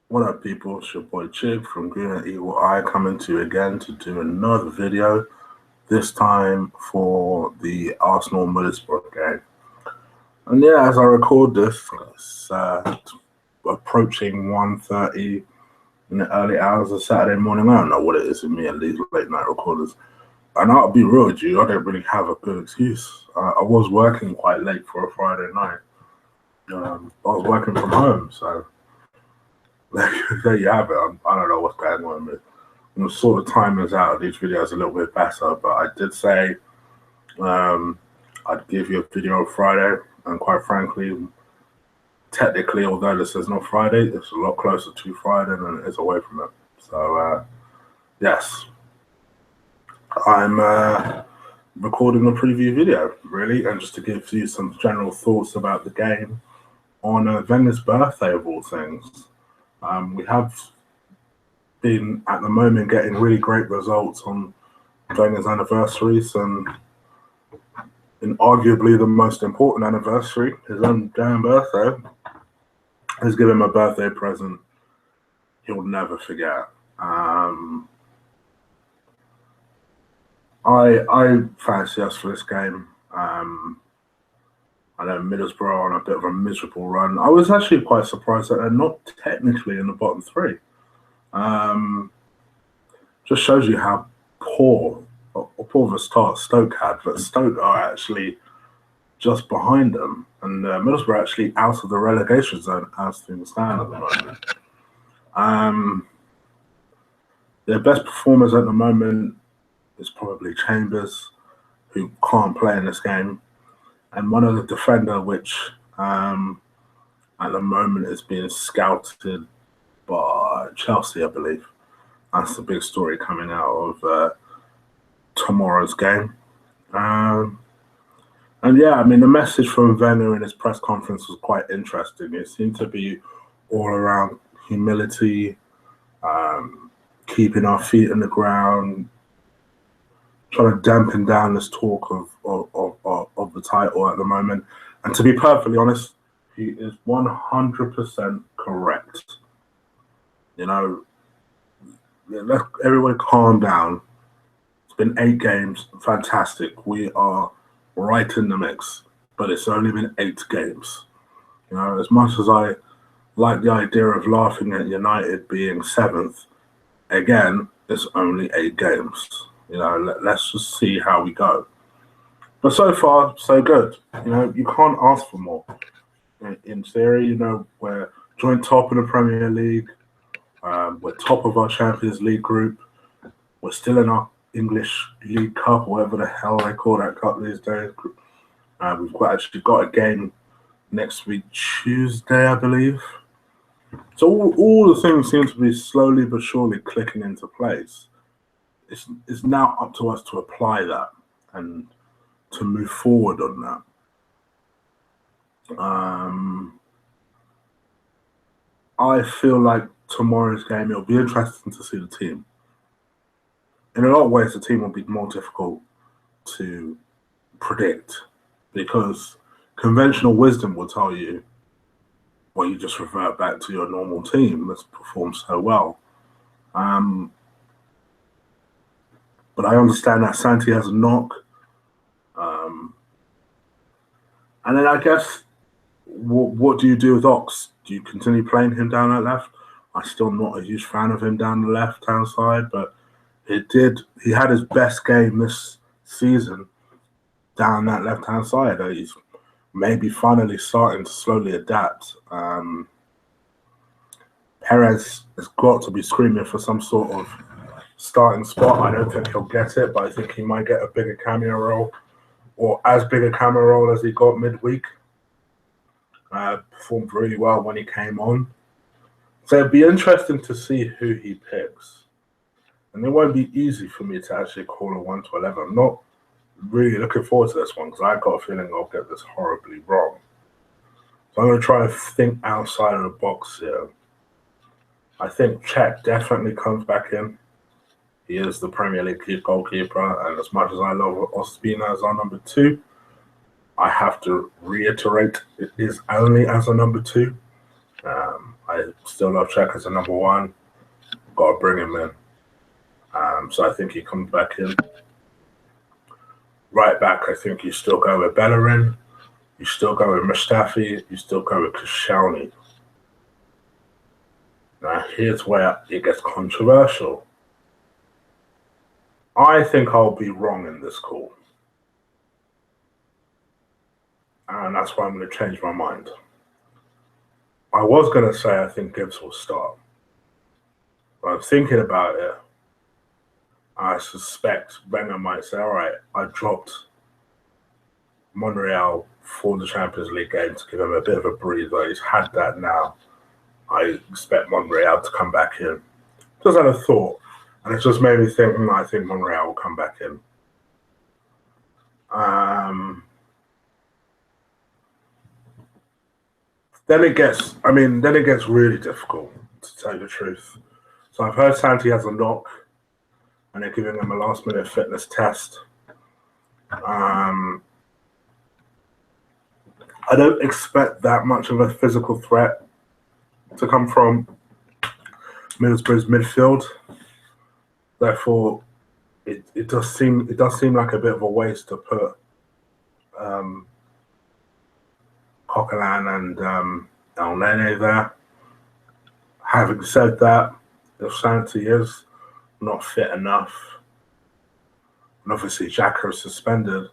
What up, people? It's your boy Chig from Gooner Eagle Eye coming to you again to do another video, this time for the Arsenal Middlesbrough game. And yeah, as I record this, it's approaching 1:30 in the early hours of Saturday morning. I don't know what it is in me and these late night recorders. And I'll be real with you, I don't really have a good excuse. I was working quite late for a Friday night. I was working from home, so there you have it. I don't know what's going on with the sort of timers out of these videos a little bit better, but I did say I'd give you a video on Friday, and quite frankly, technically, although this is not Friday, it's a lot closer to Friday than it is away from it. So yes, I'm recording a preview video, really, and just to give you some general thoughts about the game on Wenger's birthday of all things. We have been, at the moment, getting really great results on Wenger's anniversaries, and in arguably the most important anniversary, his own damn birthday, has given him a birthday present he'll never forget. I fancy us for this game. I know Middlesbrough on a bit of a miserable run. I was actually quite surprised that they're not technically in the bottom three. Just shows you how poor of a start Stoke had, but Stoke are actually just behind them, and Middlesbrough are actually out of the relegation zone as things stand at the moment. Their best performers at the moment is probably Chambers, who can't play in this game, and one of the defender, which at the moment is being scouted by Chelsea, I believe. That's the big story coming out of tomorrow's game. And yeah, I mean, the message from Wenger in his press conference was quite interesting. It seemed to be all around humility, keeping our feet in the ground, trying to dampen down this talk of the title at the moment. And to be perfectly honest, he is 100% correct. You know, let everybody calm down. It's been 8 games, fantastic. We are right in the mix, but it's only been 8 games. You know, as much as I like the idea of laughing at United being 7th, again, it's only 8 games. You know, let's just see how we go. But so far, so good. You know, you can't ask for more. In theory, you know, we're joint top in the Premier League. We're top of our Champions League group. We're still in our English League Cup, whatever the hell they call that cup these days. We've actually got a game next week, Tuesday, I believe. So all the things seem to be slowly but surely clicking into place. It's now up to us to apply that and to move forward on that. I feel like tomorrow's game, it'll be interesting to see the team. In a lot of ways, the team will be more difficult to predict because conventional wisdom will tell you, well, you just revert back to your normal team that's performed so well. But I understand that Santi has a knock. And then I guess, what do you do with Ox? Do you continue playing him down that left? I'm still not a huge fan of him down the left-hand side, but he had his best game this season down that left-hand side. He's maybe finally starting to slowly adapt. Perez has got to be screaming for some sort of starting spot. I don't think he'll get it, but I think he might get a bigger cameo role, or as big a cameo role as he got midweek. Performed really well when he came on. So it'd be interesting to see who he picks. And it won't be easy for me to actually call a 1 to 11. I'm not really looking forward to this one because I've got a feeling I'll get this horribly wrong. So I'm going to try to think outside of the box here. I think Cech definitely comes back in. He is the Premier League goalkeeper, and as much as I love Ospina as our number 2, I have to reiterate it is only as a number 2. I still love Czech as a number one. Got to bring him in. So I think he comes back in. Right back, I think you still go with Bellerin. You still go with Mustafi. You still go with Koscielny. Now, here's where it gets controversial. I think I'll be wrong in this call. And that's why I'm going to change my mind. I was going to say I think Gibbs will start. But I'm thinking about it. I suspect Wenger might say, all right, I dropped Monreal for the Champions League game to give him a bit of a breather. He's had that now. I expect Monreal to come back in. Just had a thought. And it just made me think, I think Monreal will come back in. Then it gets really difficult, to tell you the truth. So I've heard Santi has a knock, and they're giving him a last-minute fitness test. I don't expect that much of a physical threat to come from Middlesbrough's midfield. Therefore, it does seem like a bit of a waste to put Coquelin and Elneny there. Having said that, if Santi is not fit enough, and obviously Xhaka is suspended,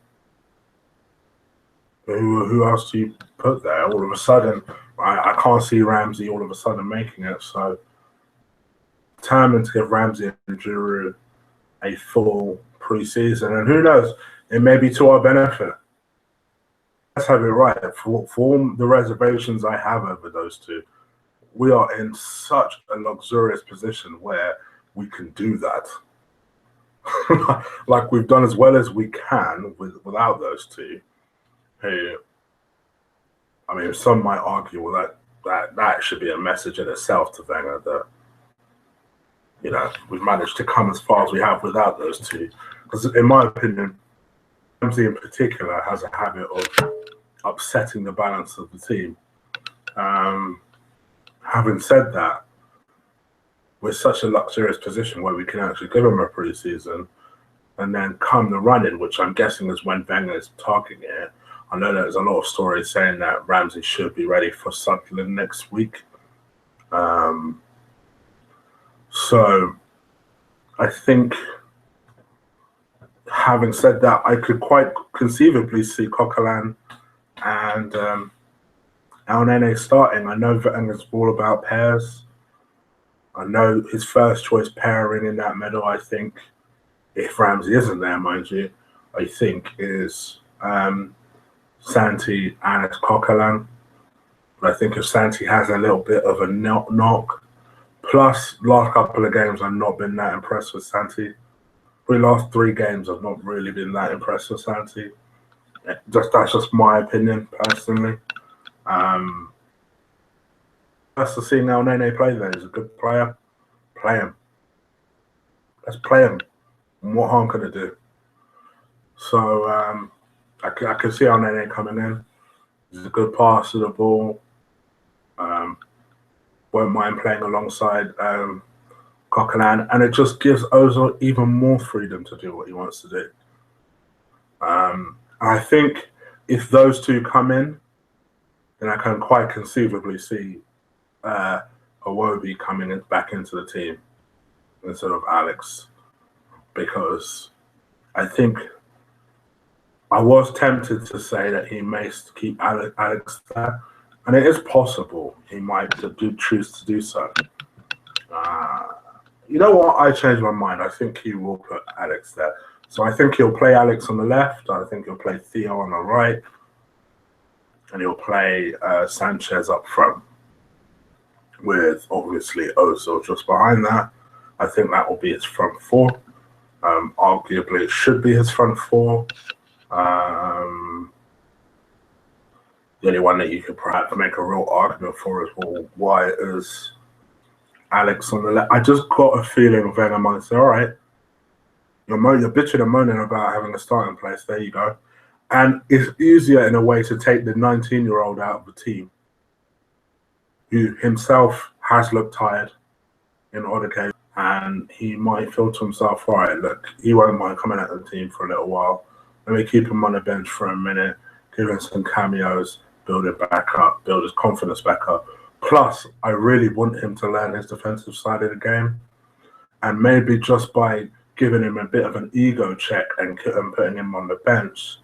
who else do you put there? All of a sudden, I can't see Ramsey all of a sudden making it. So, determined to give Ramsey and Giroud a full pre-season, and who knows, it may be to our benefit. Let's have it right. For the reservations I have over those two, we are in such a luxurious position where we can do that. Like we've done as well as we can without those two. Who, I mean, some might argue, well, that should be a message in itself to Wenger that, you know, we've managed to come as far as we have without those two. Because in my opinion, Ramsey in particular has a habit of upsetting the balance of the team. Having said that, we're such a luxurious position where we can actually give him a pre-season, and then come the run-in, which I'm guessing is when Wenger is targeting it. I know there's a lot of stories saying that Ramsey should be ready for Sunderland next week. So I think, having said that, I could quite conceivably see Coquelin and Elneny starting. I know Wenger's all about pairs. I know his first choice pairing in that middle, I think, if Ramsey isn't there, mind you, I think is Santi and Coquelin. But I think if Santi has a little bit of a knock, plus last couple of games I've not been that impressed with Santi. The last 3 games I've not really been that impressed with Santi. That's just my opinion personally. That's to see now Nene play there. He's a good player. Play him. Let's play him. And what harm could it do? So I can see our Nene coming in. He's a good passer of the ball. Won't mind playing alongside Coquelin, and it just gives Ozil even more freedom to do what he wants to do. I think if those two come in, then I can quite conceivably see Iwobi coming back into the team instead of Alex, because I think I was tempted to say that he may keep Alex there, and it is possible he might choose to do so. You know what? I changed my mind. I think he will put Alex there. So I think he'll play Alex on the left. I think he'll play Theo on the right. And he'll play Sanchez up front, with obviously Ozil just behind that. I think that will be his front 4. Arguably, it should be his front 4. The only one that you could perhaps make a real argument for is, well, why is Alex on the left? I just got a feeling Wenger might say, all right, you're bitching and moaning about having a starting place. There you go. And it's easier in a way to take the 19-year-old out of the team, who himself has looked tired in odd occasions, and he might feel to himself, all right, look, he won't mind coming out of the team for a little while. Let me keep him on the bench for a minute, give him some cameos, build it back up, build his confidence back up. Plus, I really want him to learn his defensive side of the game. And maybe just by giving him a bit of an ego check and putting him on the bench,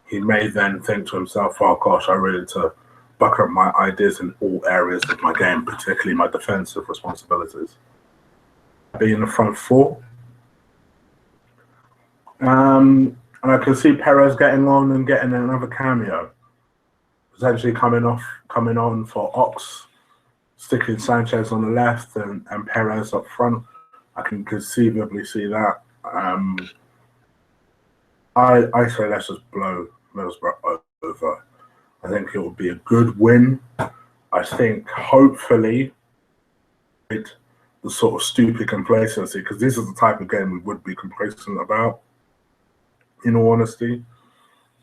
he may then think to himself, oh gosh, I really need to buck up my ideas in all areas of my game, particularly my defensive responsibilities. Being the front four. And I can see Perez getting on and getting another cameo. Potentially coming on for Ox, sticking Sanchez on the left and Perez up front. I can conceivably see that. I say let's just blow Middlesbrough over. I think it will be a good win. I think hopefully the sort of stupid complacency, because this is the type of game we would be complacent about, in all honesty.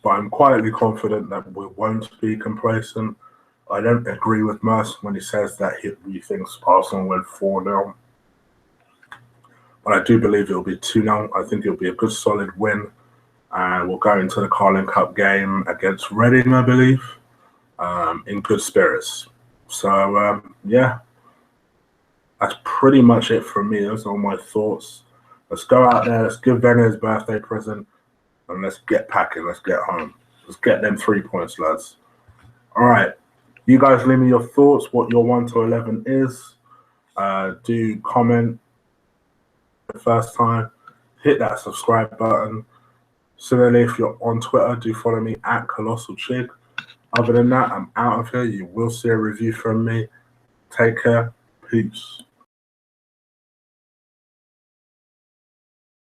But I'm quietly confident that we won't be complacent. I don't agree with Merce when he says that he thinks Arsenal win 4-0. But I do believe it'll be 2-0. I think it'll be a good solid win. And we'll go into the Carling Cup game against Reading, I believe, in good spirits. So, yeah, that's pretty much it from me. Those are all my thoughts. Let's go out there. Let's give Wenger his birthday present. And let's get packing. Let's get home. Let's get them 3 points, lads. All right. You guys leave me your thoughts, what your 1 to 11 is. Do comment the first time. Hit that subscribe button. Similarly, if you're on Twitter, do follow me at Colossal Chig. Other than that, I'm out of here. You will see a review from me. Take care. Peace.